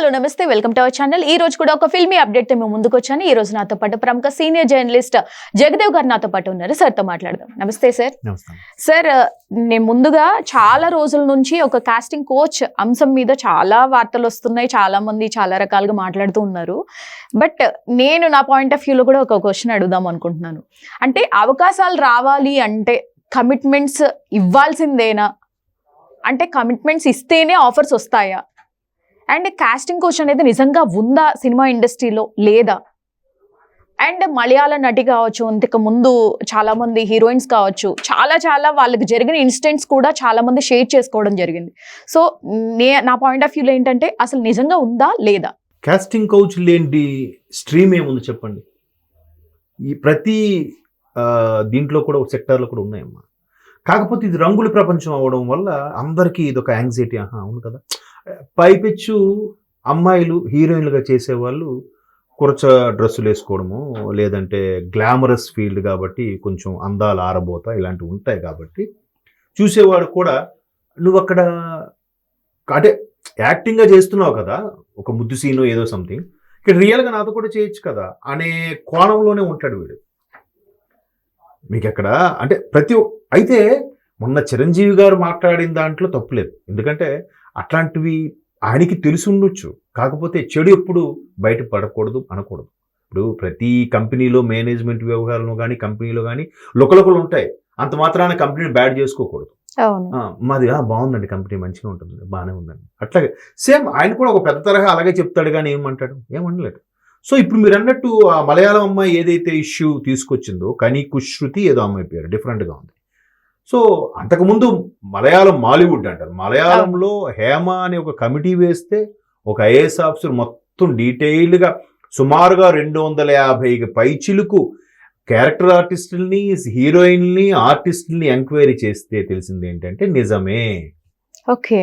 Hello నమస్తే welcome to our channel. ఈ రోజు కూడా ఒక ఫిల్మీ అప్డేట్ తో మేము ముందుకు వచ్చాను. ఈ రోజు నాతో పాటు ప్రముఖ సీనియర్ జర్నలిస్ట్ జగదేవ్ గారు నాతో పాటు ఉన్నారు. సార్ తో మాట్లాడదాం. నమస్తే సార్. సార్, నేను ముందుగా చాలా రోజుల నుంచి ఒక కాస్టింగ్ కోచ్ అంశం మీద చాలా వార్తలు వస్తున్నాయి, చాలా మంది చాలా రకాలుగా మాట్లాడుతూ ఉన్నారు. బట్ నేను నా పాయింట్ ఆఫ్ వ్యూలో కూడా ఒక క్వశ్చన్ అడుగుదాం అనుకుంటున్నాను. అంటే అవకాశాలు రావాలి అంటే కమిట్మెంట్స్ ఇవ్వాల్సిందేనా? అంటే కమిట్మెంట్స్ ఇస్తేనే ఆఫర్స్ వస్తాయా? అండ్ కాస్టింగ్ కోచ్ అనేది నిజంగా ఉందా సినిమా ఇండస్ట్రీలో లేదా? అండ్ మలయాళ నటి కావచ్చు, ఇంతకు ముందు చాలా మంది హీరోయిన్స్ కావచ్చు, చాలా వాళ్ళకి జరిగిన ఇన్సిడెంట్స్ కూడా చాలా మంది షేర్ చేసుకోవడం జరిగింది. సో నా పాయింట్ ఆఫ్ వ్యూలో ఏంటంటే అసలు నిజంగా ఉందా లేదా? కాస్టింగ్ కౌచ్ లేని స్ట్రీమ్ ఏముంది చెప్పండి. ఈ ప్రతి దీంట్లో కూడా ఒక సెక్టార్లో కూడా ఉన్నాయమ్మా. కాకపోతే ఇది రంగుల ప్రపంచం అవ్వడం వల్ల అందరికీ ఇది ఒక యాంగ్జైటీ. అవును కదా, పైపెచ్చు అమ్మాయిలు హీరోయిన్లుగా చేసేవాళ్ళు కురచ డ్రెస్సులు వేసుకోవడము, లేదంటే గ్లామరస్ ఫీల్డ్ కాబట్టి కొంచెం అందాలు ఆరబోతా ఇలాంటివి ఉంటాయి. కాబట్టి చూసేవాడు కూడా నువ్వు అక్కడ అంటే యాక్టింగ్గా చేస్తున్నావు కదా, ఒక ముద్దు సీను ఏదో సంథింగ్, ఇక్కడ రియల్గా నాతో కూడా చేయొచ్చు కదా అనే కోణంలోనే ఉంటాడు వీడు. మీకు అక్కడ అంటే అయితే మొన్న చిరంజీవి గారు మాట్లాడిన దాంట్లో తప్పులేదు. ఎందుకంటే అట్లాంటివి ఆయనకి తెలిసి ఉండొచ్చు. కాకపోతే చెడు ఎప్పుడు బయట పడకూడదు అనకూడదు. ఇప్పుడు ప్రతి కంపెనీలో మేనేజ్మెంట్ వ్యవహారంలో కానీ కంపెనీలో కానీ లొకలొకలు ఉంటాయి. అంత మాత్రాన కంపెనీని బ్యాడ్ చేసుకోకూడదు. మాది బాగుందండి, కంపెనీ మంచిగా ఉంటుంది, బాగానే ఉందండి, అట్లాగే సేమ్ ఆయన కూడా ఒక పెద్ద తరహా అలాగే చెప్తాడు. కానీ ఏమనలేడు. సో ఇప్పుడు మీరు అన్నట్టు ఆ మలయాళం అమ్మాయి ఏదైతే ఇష్యూ తీసుకొచ్చిందో, కనీ కుశ్రుతి ఏదో అమ్మాయి పేరు డిఫరెంట్గా ఉంది. సో అంతకుముందు మలయాళం మాలీవుడ్ అంటారు. మలయాళంలో హేమ అనే ఒక కమిటీ వేస్తే ఒక ఐఏఎస్ ఆఫీసర్ మొత్తం డీటెయిల్డ్గా సుమారుగా 250 పైచిలుకు క్యారెక్టర్ ఆర్టిస్టుల్ని, హీరోయిన్ని, ఆర్టిస్టుల్ని ఎంక్వైరీ చేస్తే తెలిసింది ఏంటంటే నిజమే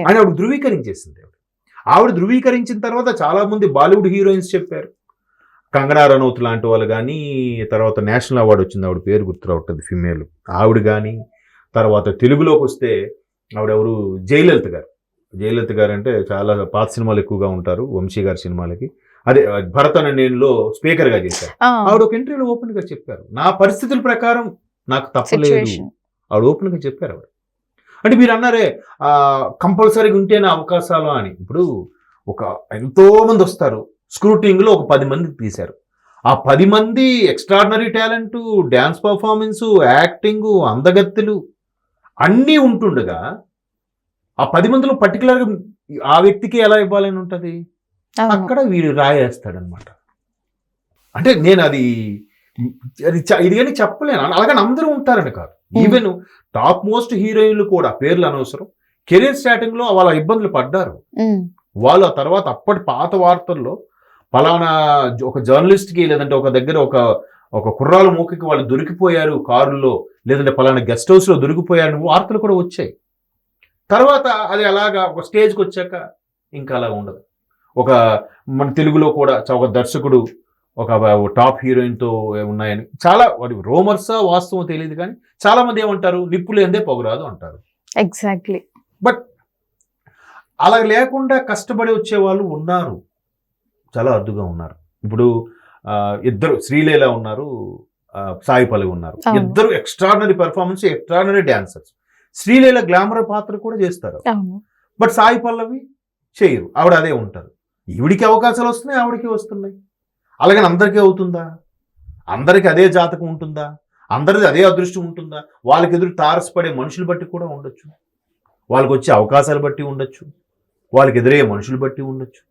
అని ఆవిడ ధృవీకరించేసింది. ఆవిడ ధృవీకరించిన తర్వాత చాలామంది బాలీవుడ్ హీరోయిన్స్ చెప్పారు. కంగనా రనౌత్ లాంటి వాళ్ళు కానీ, తర్వాత నేషనల్ అవార్డు వచ్చింది, ఆవిడ పేరు గుర్తురావట్లేదు, ఫిమేల్ ఆవిడ కానీ. తర్వాత తెలుగులోకి వస్తే ఆవిడెవరు, జయలలిత గారు అంటే చాలా పాత సినిమాలు ఎక్కువగా ఉంటారు, వంశీ గారి సినిమాలకి. అదే భరత్ అనే నేనులో స్పీకర్గా చేశారు. ఆవిడ ఒక ఇంటర్వ్యూలో ఓపెన్గా చెప్పారు, నా పరిస్థితుల ప్రకారం నాకు తప్పలేదు, ఆవిడ ఓపెన్గా చెప్పారు. ఆవిడ అంటే మీరు అన్నారే కంపల్సరీగా ఉంటేనే అవకాశాలు అని. ఇప్పుడు ఒక ఎంతో మంది వస్తారు, స్క్రూటింగ్లో ఒక 10 మంది తీశారు. ఆ 10 మంది extraordinary talent, dance performance, acting, అందగత్తెలు అన్నీ ఉంటుండగా ఆ 10 మందిలో పర్టికులర్గా ఆ వ్యక్తికి ఎలా ఇవ్వాలని ఉంటుంది, అక్కడ వీడు రాయేస్తాడనమాట. అంటే నేను అది కానీ చెప్పలేను. అలాగని అందరూ ఉంటారని కాదు. ఈవెన్ టాప్ మోస్ట్ హీరోయిన్లు కూడా, పేర్లు అనవసరం, కెరీర్ స్టార్టింగ్లో వాళ్ళ ఇబ్బందులు పడ్డారు. వాళ్ళు ఆ తర్వాత అప్పటి పాత వార్తల్లో ఫలానా ఒక జర్నలిస్ట్కి, లేదంటే ఒక దగ్గర ఒక కుర్రాల మూకకి వాళ్ళు దొరికిపోయారు కారుల్లో, లేదంటే ఫలానా గెస్ట్ హౌస్లో దొరికిపోయారు వార్తలు కూడా వచ్చాయి. తర్వాత అది అలాగా ఒక స్టేజ్కి వచ్చాక ఇంకా అలా ఉండదు. మన తెలుగులో కూడా ఒక దర్శకుడు ఒక టాప్ హీరోయిన్తో ఉన్నాయని చాలా వాడి రోమర్సా వాస్తవం తెలియదు. కానీ చాలా మంది ఏమంటారు, నిప్పు లేనిదే పొగరాదు అంటారు. ఎగ్జాక్ట్లీ. బట్ అలా లేకుండా కష్టపడి వచ్చే వాళ్ళు ఉన్నారు, చాలా అద్దుగా ఉన్నారు. ఇప్పుడు ఇద్దరు శ్రీలీల ఉన్నారు, సాయి పల్లవి ఉన్నారు. ఇద్దరు extraordinary performance, extraordinary dancers. Sreeleela glamour పాత్ర కూడా చేస్తారు, బట్ సాయి పల్లవి చేయరు, ఆవిడ అదే ఉంటారు. ఈవిడికి అవకాశాలు వస్తున్నాయి, ఆవిడికి వస్తున్నాయి. అలాగని అందరికీ అవుతుందా? అందరికీ అదే జాతకం ఉంటుందా? అందరిది అదే అదృష్టం ఉంటుందా? వాళ్ళకి ఎదురు తారసపడే మనుషులు బట్టి కూడా ఉండొచ్చు, వాళ్ళకి వచ్చే అవకాశాలు బట్టి ఉండొచ్చు, వాళ్ళకి ఎదురయ్యే మనుషులు బట్టి ఉండొచ్చు.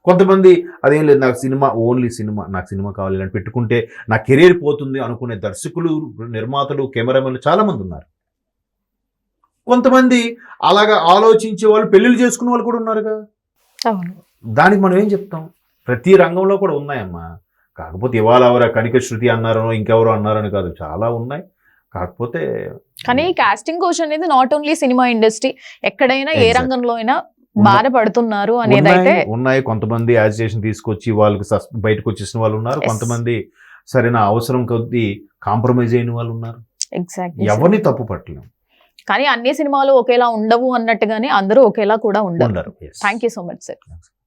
కొంతమంది అదేం లేదు, నాకు సినిమా, ఓన్లీ సినిమా, నాకు సినిమా కావాలి అని పెట్టుకుంటే నా కెరీర్ పోతుంది అనుకునే దర్శకులు, నిర్మాతలు, కెమెరామెన్లు చాలామంది ఉన్నారు. కొంతమంది అలాగా ఆలోచించే వాళ్ళు, పెళ్ళిళ్ళు చేసుకునే వాళ్ళు కూడా ఉన్నారుగా. దానికి మనం ఏం చెప్తాం? ప్రతి రంగంలో కూడా ఉన్నాయమ్మా. కాకపోతే ఇవాళ ఎవరో కనిక శృతి అన్నారనో ఇంకెవరో అన్నారని కాదు, చాలా ఉన్నాయి. కాకపోతే కానీ కాస్టింగ్ కోచ్ అనేది నాట్ ఓన్లీ సినిమా ఇండస్ట్రీ, ఎక్కడైనా ఏ రంగంలో అయినా బాధపడుతున్నారు అనేది అయితే ఉన్నాయి. కొంతమంది యాజిటేషన్ తీసుకొచ్చి వాళ్ళకి బయటకు వచ్చేసిన వాళ్ళు ఉన్నారు, కొంతమంది సరైన అవసరం కొద్దీ కాంప్రమైజ్ అయిన వాళ్ళు ఉన్నారు. ఎగ్జాక్ట్లీ. ఎవరిని తప్పు పట్టలేము. కానీ అన్ని సినిమాలు ఒకేలా ఉండవు అన్నట్టుగానే అందరూ ఒకేలా కూడా ఉండరు. Thank you so much sir.